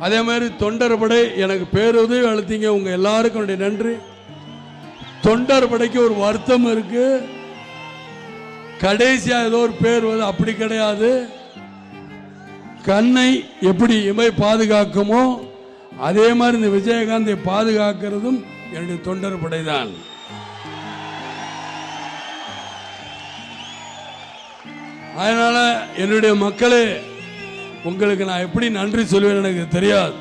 அதே மாதிரி தொண்டர் படை எனக்கு பேருதவி அழுத்திங்க, உங்க எல்லாருக்கும் நன்றி. தொண்டர் படைக்கு ஒரு வருத்தம் இருக்கு, கடைசியா ஏதோ ஒரு பேர் வருது, அப்படி கிடையாது. கண்ணை எப்படி இமை பாதுகாக்குமோ அதே மாதிரி இந்த விஜயகாந்தை பாதுகாக்கிறதும் என்னுடைய தொண்டர் படைதான். அதனால என்னுடைய மக்களே, உங்களுக்கு நான் எப்படி நன்றி சொல்வேன் எனக்கு தெரியாது.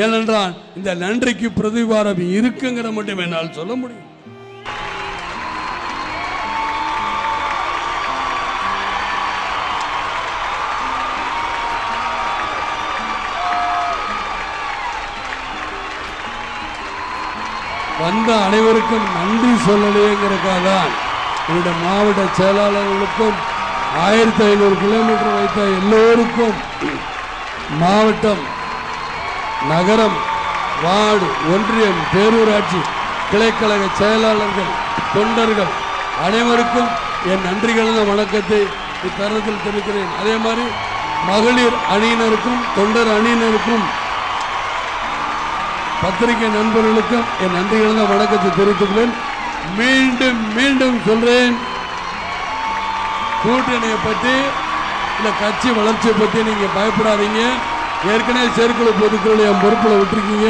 ஏனென்றால் இந்த நன்றிக்கு பிரதிவாரம் இருக்குங்கிற மட்டும் என்னால் சொல்ல முடியும். வந்த அனைவருக்கும் நன்றி சொல்லலையேங்கிறதுக்காக தான் என்னுடைய மாவட்ட செயலாளர்களுக்கும் 1500 கிலோமீட்டர் வைத்த எல்லோருக்கும், மாவட்டம், நகரம், வார்டு, ஒன்றியம், பேரூராட்சி, கிளைக்கழக செயலாளர்கள், தொண்டர்கள் அனைவருக்கும் என் நன்றிகளின் வணக்கத்தை இத்தருணத்தில் தெரிவிக்கிறேன். அதே மாதிரி மகளிர் அணியினருக்கும் தொண்டர் அணியினருக்கும் பத்திரிகை நண்பர்களுக்கும் என் நன்றிகளின் வணக்கத்தை தெரிவித்துள்ளேன். மீண்டும் மீண்டும் சொல்றேன், கூட்டணியை பற்றி இல்லை கட்சி வளர்ச்சியை பற்றி நீங்க பயப்படாதீங்க. ஏற்கனவே செயற்குழு பொதுக்குழு என் பொறுப்பில் விட்டுருக்கீங்க.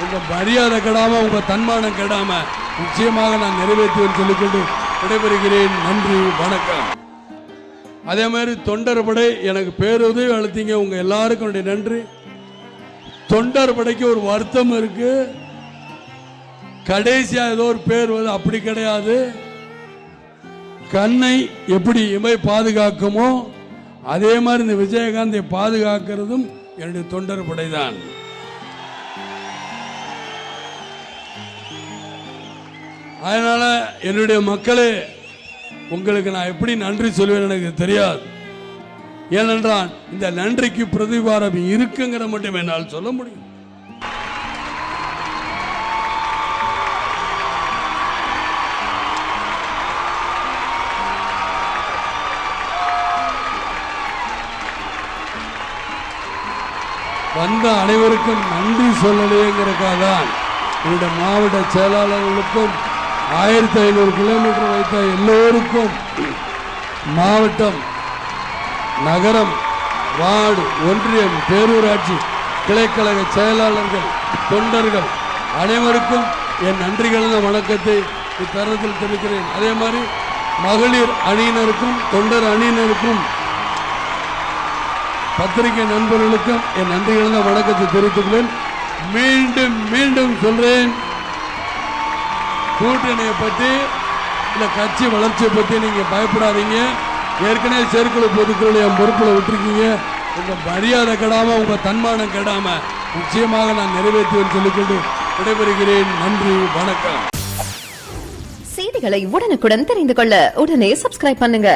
உங்க மரியாதை கெடாம, உங்க தன்மானம் கெடாம நிச்சயமாக நான் நிறைவேற்றுவேன் சொல்லிக்கொண்டு விடைபெறுகிறேன். நன்றி, வணக்கம். அதே மாதிரி தொண்டர் படை எனக்கு பேருதவி அழுத்திங்க, உங்க எல்லாருக்கும் நன்றி. தொண்டர் படைக்கு ஒரு வருத்தம் இருக்கு, கடைசியா ஏதோ ஒரு பேர் வருது, அப்படி கிடையாது. கண்ணை எப்படி இமை பாதுகாக்குமோ அதே மாதிரி இந்த விஜயகாந்தை பாதுகாக்கிறதும் என்னுடைய தொண்டர் படைதான். அதனால என்னுடைய மக்களே, உங்களுக்கு நான் எப்படி நன்றி சொல்வேன் எனக்கு தெரியாது. ஏனென்றால் இந்த நன்றிக்கு பிரதிவாரம் இருக்குங்கிற மட்டும் என்னால் சொல்ல முடியும். வந்த அனைவருக்கும் நன்றி சொல்லலையேங்கிறதுக்காக தான் என்னுடைய மாவட்ட செயலாளர்களுக்கும் 1500 கிலோமீட்டர் வைத்த எல்லோருக்கும், மாவட்டம், நகரம், வார்டு, ஒன்றியம், பேரூராட்சி, கிளைக்கழக செயலாளர்கள், தொண்டர்கள் அனைவருக்கும் என் நன்றிகளின் வணக்கத்தை இத்தருணத்தில் தெரிவிக்கிறேன். அதே மாதிரி மகளிர் அணியினருக்கும் தொண்டர் அணியினருக்கும் பத்திரிகை நண்பர்களுக்கும் என் நன்றிகளின் வணக்கத்தை தெரிவித்துள்ளேன். மீண்டும் மீண்டும் சொல்றேன், கூட்டணியை பற்றி இல்லை கட்சி வளர்ச்சியை பற்றி நீங்க பயப்படாதீங்க. ஏற்கனவே செயற்குழு பொதுக்குழு என் பொறுப்பில் விட்டுருக்கீங்க. உங்க மரியாதை கெடாம, உங்க தன்மானம் கெடாம நிச்சயமாக நான் நிறைவேற்றுவேன் சொல்லிக்கொண்டு விடைபெறுகிறேன். நன்றி, வணக்கம். செய்திகளை உடனுக்குடன் தெரிந்து கொள்ள உடனே சப்ஸ்கிரைப் பண்ணுங்க.